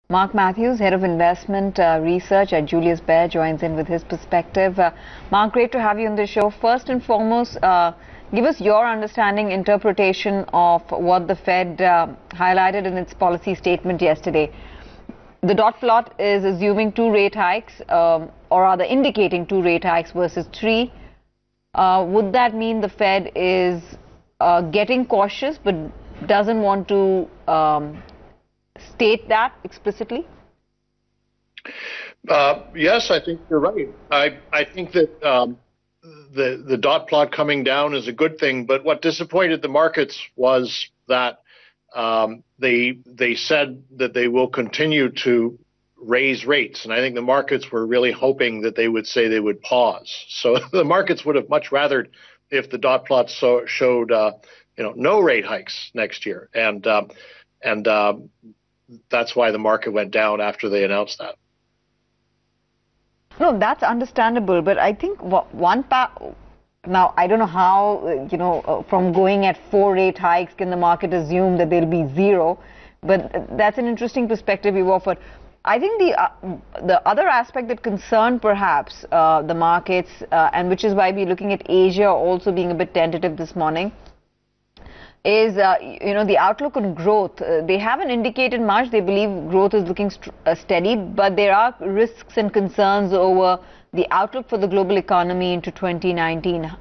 Mark Mathews, Head of Investment Research at Julius Baer, joins in with his perspective. Mark, great to have you on the show. First and foremost, give us your understanding, interpretation of what the Fed highlighted in its policy statement yesterday. The dot plot is assuming 2 rate hikes, or rather indicating 2 rate hikes versus 3. Would that mean the Fed is getting cautious but doesn't want to state that explicitly? Yes, I think you're right. I think that the dot plot coming down is a good thing, but what disappointed the markets was that they said that they will continue to raise rates, and I think the markets were really hoping that they would say they would pause. So the markets would have much rathered if the dot plot showed no rate hikes next year, and that's why the market went down after they announced that. No, that's understandable, but I think now I don't know how, from going at 4 rate hikes, can the market assume that there'll be 0? But that's an interesting perspective you offered. I think the other aspect that concerned perhaps the markets, and which is why we're looking at Asia also being a bit tentative this morning, is the outlook on growth. They haven't indicated much. They believe growth is looking steady, but there are risks and concerns over the outlook for the global economy into 2019.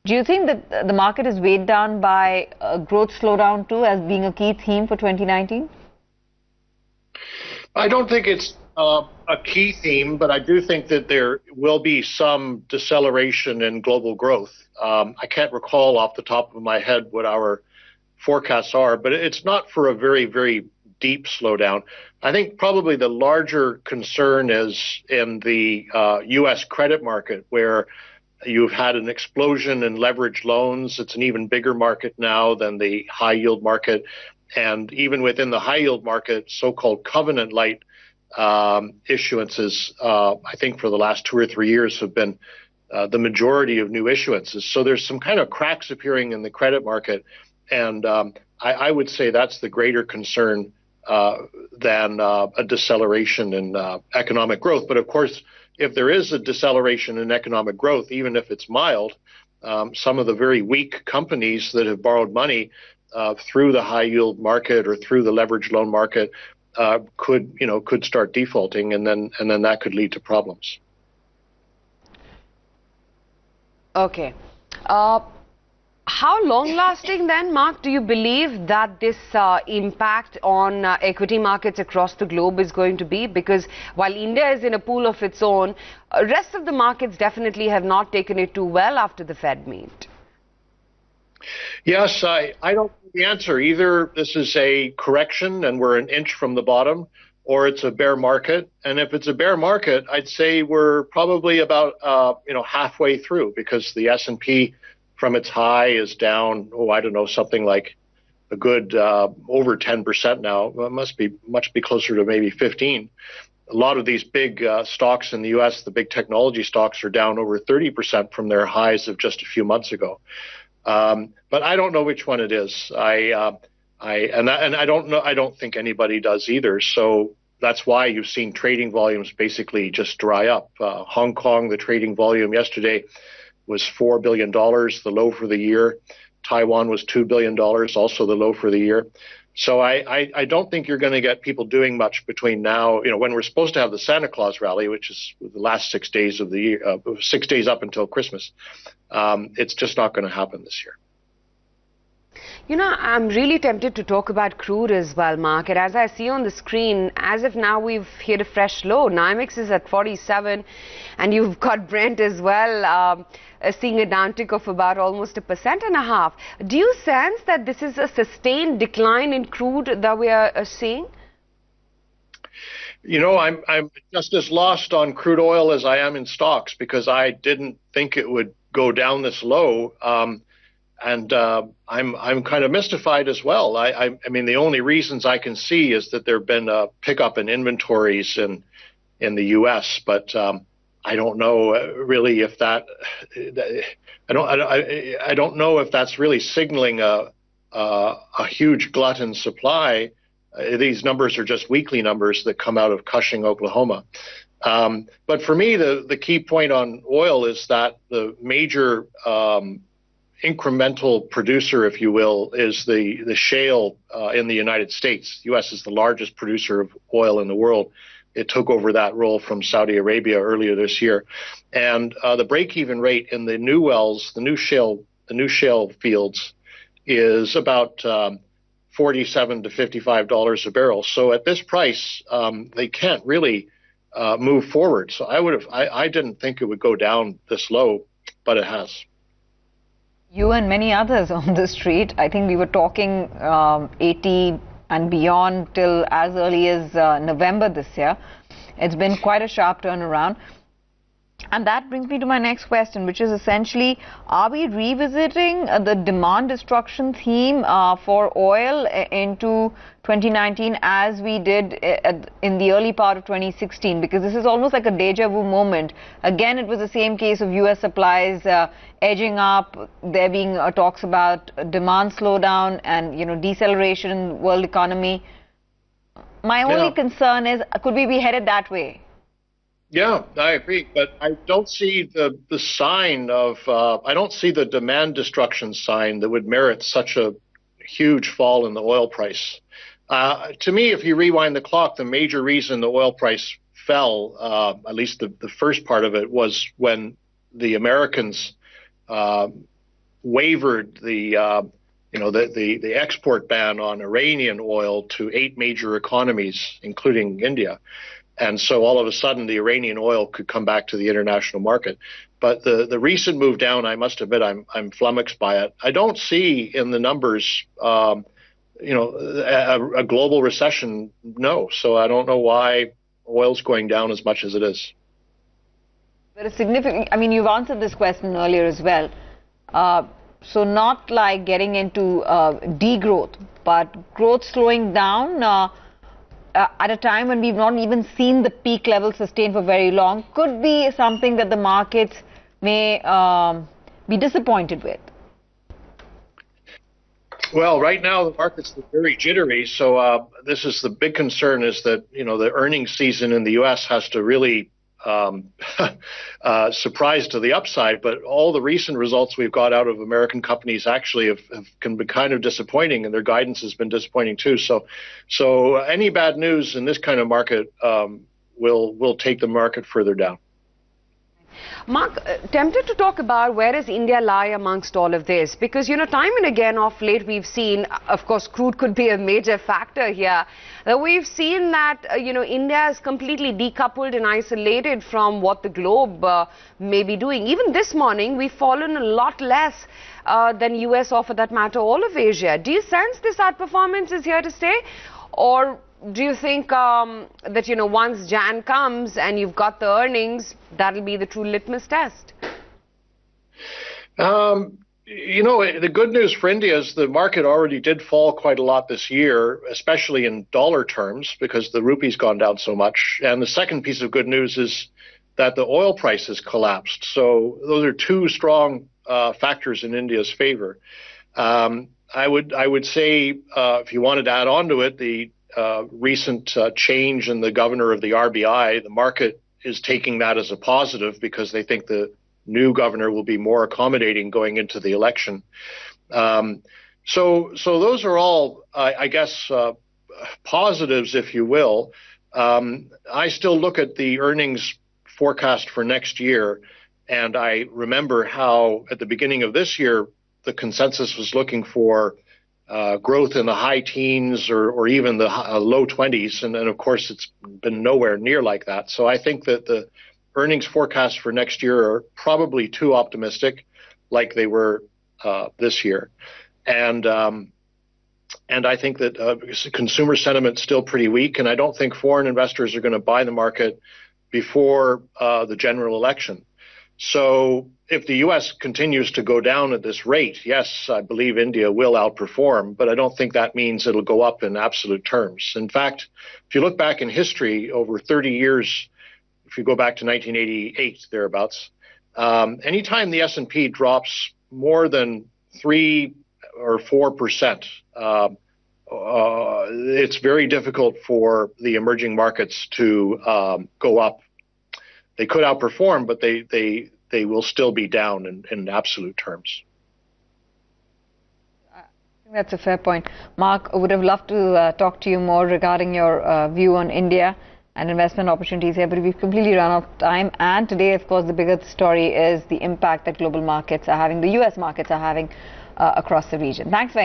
Do you think that the market is weighed down by a growth slowdown too as being a key theme for 2019? I don't think it's a key theme, but I do think that there will be some deceleration in global growth. I can't recall off the top of my head what our forecasts are, but it's not for a very, very deep slowdown. I think probably the larger concern is in the U.S. credit market, where you've had an explosion in leveraged loans. It's an even bigger market now than the high yield market. And even within the high yield market, so-called covenant light issuances, I think for the last 2 or 3 years have been the majority of new issuances. So there's some kind of cracks appearing in the credit market. And I would say that's the greater concern than a deceleration in economic growth. But of course, if there is a deceleration in economic growth, even if it's mild, some of the very weak companies that have borrowed money through the high yield market or through the leveraged loan market could start defaulting, and then that could lead to problems. Okay. How long-lasting then, Mark, do you believe that this impact on equity markets across the globe is going to be? Because while India is in a pool of its own, rest of the markets definitely have not taken it too well after the Fed meet. Yes, I don't know the answer. Either this is a correction and we're an inch from the bottom, or it's a bear market. And if it's a bear market, I'd say we're probably about halfway through, because the S&P from its high is down, something like a good over 10% now. It must be closer to maybe 15. A lot of these big stocks in the U.S., the big technology stocks, are down over 30% from their highs of just a few months ago. But I don't know which one it is. I don't know. I don't think anybody does either. So that's why you've seen trading volumes basically just dry up. Hong Kong, the trading volume yesterday was $4 billion, the low for the year. Taiwan was $2 billion, also the low for the year. So I don't think you're going to get people doing much between now, when we're supposed to have the Santa Claus rally, which is the last 6 days of the year, 6 days up until Christmas. It's just not going to happen this year. I'm really tempted to talk about crude as well, Mark. And as I see on the screen, as of now, we've hit a fresh low. NYMEX is at 47, and you've got Brent as well, seeing a downtick of about almost 1.5%. Do you sense that this is a sustained decline in crude that we are seeing? I'm just as lost on crude oil as I am in stocks, because I didn't think it would go down this low. And I'm kind of mystified as well. I mean, the only reasons I can see is that there have been a pickup in inventories in the U.S., but I don't know really if that. I don't know if that's really signaling a huge glut in supply, These numbers are just weekly numbers that come out of Cushing, Oklahoma. But for me, the key point on oil is that the major incremental producer, if you will, is the shale in the United States. The U.S. is the largest producer of oil in the world. It took over that role from Saudi Arabia earlier this year. And the break-even rate in the new wells, the new shale fields, is about $47 to $55 a barrel. So at this price, they can't really move forward. So I didn't think it would go down this low, but it has. You and many others on the street, I think we were talking 80 and beyond till as early as November this year. It's been quite a sharp turnaround. And that brings me to my next question, which is essentially, are we revisiting the demand destruction theme for oil into 2019 as we did in the early part of 2016? Because this is almost like a deja vu moment. Again, it was the same case of U.S. supplies edging up, there being talks about demand slowdown and, deceleration in the world economy. My only concern is, could we be headed that way? Yeah, I agree, but I don't see the sign of I don't see the demand destruction sign that would merit such a huge fall in the oil price. To me, if you rewind the clock, the major reason the oil price fell, at least the first part of it, was when the Americans wavered the export ban on Iranian oil to 8 major economies, including India. And so all of a sudden, the Iranian oil could come back to the international market. But the recent move down, I must admit, I'm flummoxed by it. I don't see in the numbers, a global recession. No. So I don't know why oil's going down as much as it is. But a significant, you've answered this question earlier as well. So not like getting into degrowth, but growth slowing down at a time when we've not even seen the peak level sustained for very long, could be something that the markets may be disappointed with. Well, right now the markets are very jittery. So this is the big concern, is that the earnings season in the U.S. has to really surprise to the upside, but all the recent results we've got out of American companies actually can be kind of disappointing, and their guidance has been disappointing too. So any bad news in this kind of market will take the market further down. Mark, tempted to talk about where does India lie amongst all of this? Because, time and again of late we've seen, of course, crude could be a major factor here. We've seen that, India is completely decoupled and isolated from what the globe may be doing. Even this morning, we've fallen a lot less than US or, for that matter, all of Asia. Do you sense this outperformance is here to stay? Or do you think that, once Jan comes and you've got the earnings, that'll be the true litmus test? The good news for India is the market already did fall quite a lot this year, especially in dollar terms, because the rupee's gone down so much. And the second piece of good news is that the oil price has collapsed. So those are two strong factors in India's favor. I would say, if you wanted to add on to it, the recent change in the governor of the RBI, the market is taking that as a positive because they think the new governor will be more accommodating going into the election. So those are all, I guess, positives, if you will. I still look at the earnings forecast for next year, and I remember how at the beginning of this year, the consensus was looking for growth in the high teens or even the low 20s. And of course, it's been nowhere near like that. So I think that the earnings forecasts for next year are probably too optimistic, like they were this year. And I think that consumer sentiment's still pretty weak. And I don't think foreign investors are going to buy the market before the general election. So if the U.S. continues to go down at this rate, yes, I believe India will outperform, but I don't think that means it'll go up in absolute terms. In fact, if you look back in history over 30 years, if you go back to 1988, thereabouts, anytime the S&P drops more than 3 or 4% it's very difficult for the emerging markets to go up. They could outperform, but they will still be down in absolute terms. I think that's a fair point. Mark, I would have loved to talk to you more regarding your view on India and investment opportunities here, but we've completely run out of time. And today, of course, the bigger story is the impact that global markets are having, the US markets are having across the region. Thanks very much.